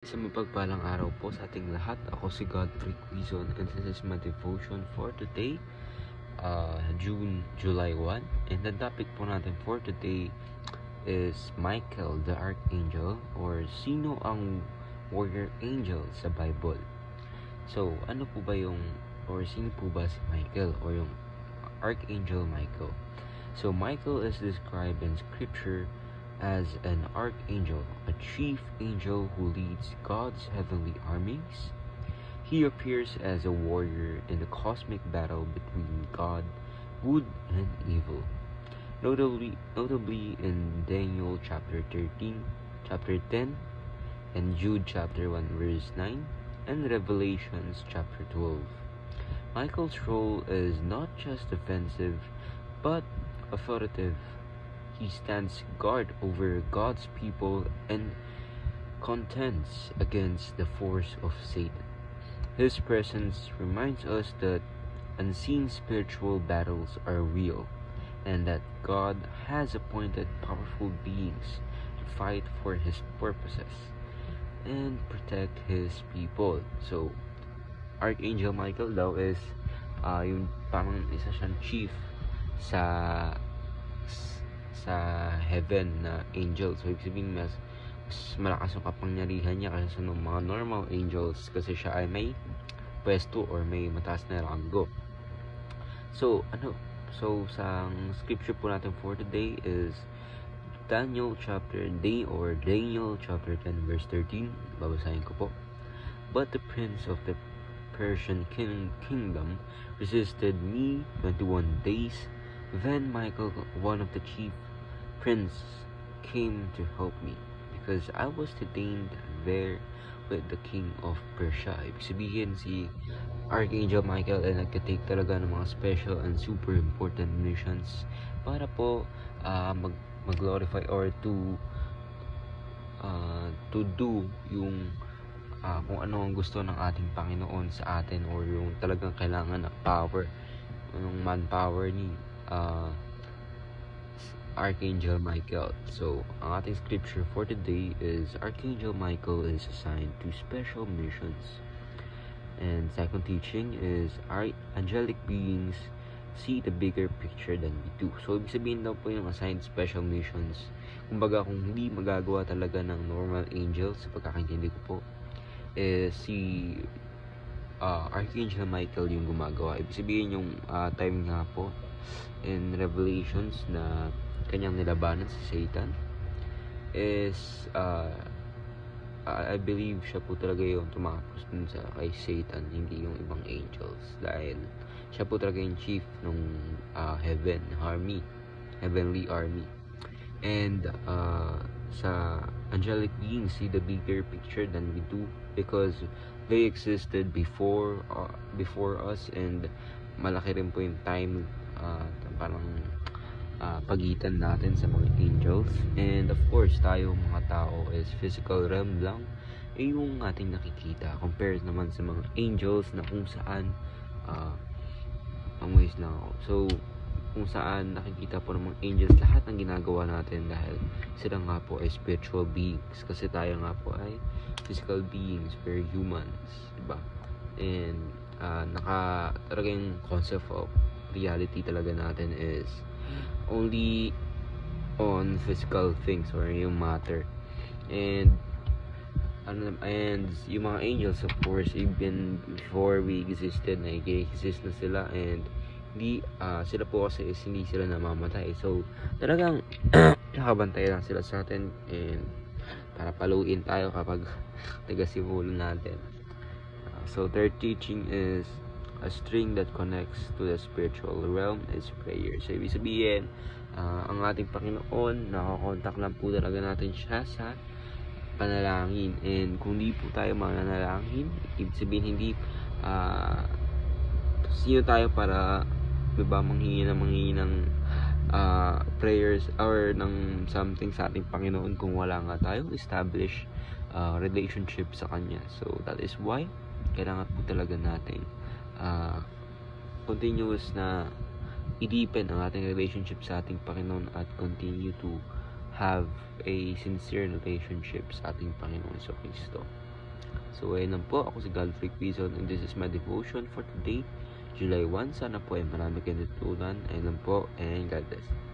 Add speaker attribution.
Speaker 1: Isang mapagpalang araw po sa ating lahat. Ako si Godfrey Quizon and this is my devotion for today, July 1. And the topic po natin for today is Michael the Archangel, or sino ang warrior angel sa Bible. So, ano po ba yung, or sino po ba si Michael or yung Archangel Michael? So, Michael is described in scripture as an archangel, a chief angel who leads God's heavenly armies. He appears as a warrior in the cosmic battle between God, good and evil. Notably in Daniel chapter 13, chapter 10, and Jude chapter 1 verse 9, and Revelations chapter 12. Michael's role is not just defensive, but authoritative. He stands guard over God's people and contends against the force of Satan. His presence reminds us that unseen spiritual battles are real, and that God has appointed powerful beings to fight for His purposes and protect His people. So, Archangel Michael daw is yung parang isa siyang chief sa heaven na angel. So, ibig sabihin mas malakas yung kapangyarihan niya kasi sa mga normal angels kasi siya ay may pwesto or may mataas na ranggo. So, sa scripture po natin for today is Daniel chapter 10 verse 13. Babasahin ko po. But the prince of the Persian kingdom resisted me 21 days. Then Michael, one of the chief princes, came to help me because I was detained there with the king of Persia. Ibig sabihin si Archangel Michael ay nagka-take talaga ng mga special and super important missions para po mag-glorify or to do yung kung ano ang gusto ng ating Panginoon sa atin, or yung talagang kailangan na power, yung manpower ni Archangel Michael. So, ang ating scripture for today is Archangel Michael is assigned to special missions. And second teaching is angelic beings see the bigger picture than we do. So, ibig sabihin daw po yung assigned special missions, kumbaga kung hindi magagawa talaga ng normal angels, sa pagkakaintindi ko po, si Archangel Michael yung gumagawa. Ibig sabihin yung time nga po in Revelations na kanyang nilabanan si Satan is I believe siya po talaga yung tumakos dun sa kay Satan, hindi yung ibang angels, dahil siya po talaga yung chief ng heavenly army. And sa angelic beings see the bigger picture than we do because they existed before us, and malaki rin po yung time parang pagitan natin sa mga angels. And of course, tayo mga tao is physical realm lang yung ating nakikita compared naman sa mga angels na kung saan amoys na ako. So, kung saan nakikita po ng mga angels lahat ng ginagawa natin dahil sila nga po ay spiritual beings, kasi tayo nga po ay physical beings, we're humans, diba? And talaga yung concept of reality talaga natin is only on physical things or yung matter. And yung mga angels, of course, even before we existed, nag-exist na sila, and hindi sila po kasi is hindi sila namamatay. So talagang nakabantay lang sila sa atin, and para paluin tayo kapag nagasimulo natin. So third teaching is a string that connects to the spiritual realm is prayer. So ibig sabihin, ang ating Panginoon, nakakontak lang po talaga natin siya sa panalangin. And kung di po tayo mananalangin, ibig sabihin hindi sino tayo para, diba, manghingi ng prayers or ng something sa ating Panginoon kung wala nga tayong established relationship sa Kanya. So that is why kailangan po talaga natin continuous na i-deepen ang ating relationship sa ating Panginoon at continue to have a sincere relationship sa ating Panginoon Kristo. So, ayun lang po. Ako si Godfrey Quizon and this is my devotion for today, July 1. Sana po ay marami kayong natutunan. Ayun lang po and God bless.